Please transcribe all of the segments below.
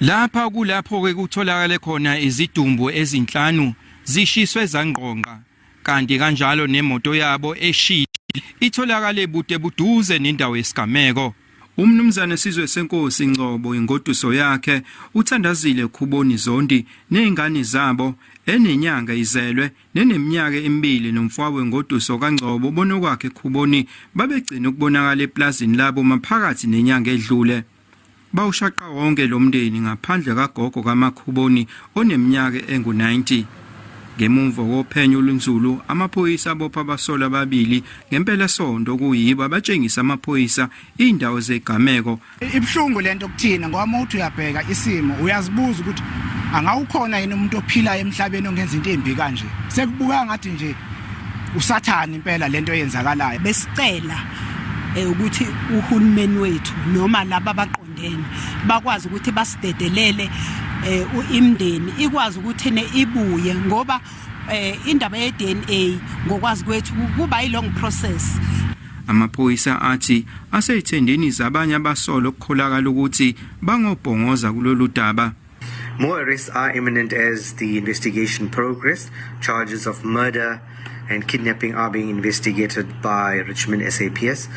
Lapha kulapho ke kutholakala khona izidumbu ezinhlanu zishiswe zangqonqa kanti kanjalo nemoto yabo eshili itholakale bude buduze nendawo yesigameko. Umnumzane Sizwe Senkosi Ngcobo ingoduso yakhe uThandazile Khuboni Zondi nezingane zabo enenyanga izelwe neneminyaka emibili nomfowabo ngoduso kaNgcobo bonokwakhe Khuboni babegcina ukubonakala eplazini labo maphakathi nenyanga edlule. Bawushaqa wonke lo mndeni ngaphandle kagogo kaMakhuboni oneminyaka engu-90. Ngemuva kophenyo olunzulu amaphoyisa abopha abasolwa ababili ngempela sonto kuyibo abatshengisa amaphoyisa indawo zegameko. Ibhlungu lento kuthina ngoba uthi uyabheka isimo uyazibuza ukuthi angawukhona yini umuntu ophila emhlabeni ongenza into embi kanje. Sekubuka ngathi nje usathana impela lento eyenzakalayo. Besicela ukuthi uhulumeni wethu noma laba abaqondene bakwazi ukuthi basidedelele imndeni ikwazi ukuthi ibuye ngoba indaba ye DNA ngokwazi kwethu kuba long process. Amaphoyisa athi aseyithendeni zabanye abasolo ukukholakala ukuthi bangobhongoza kulolu daba. More arrests are imminent as the investigation progressed. Charges of murder and kidnapping are being investigated by Richmond SAPS.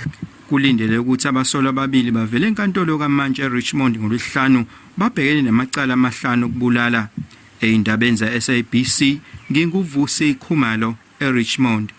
Kulindele ukuthi abasolwa ababili bavele enkantolo kaMantshi eRichmond ngolwesihlanu babhekene namacala amahlanu okubulala. Eindabeni za SABC nginguvusi Khumalo eRichmond.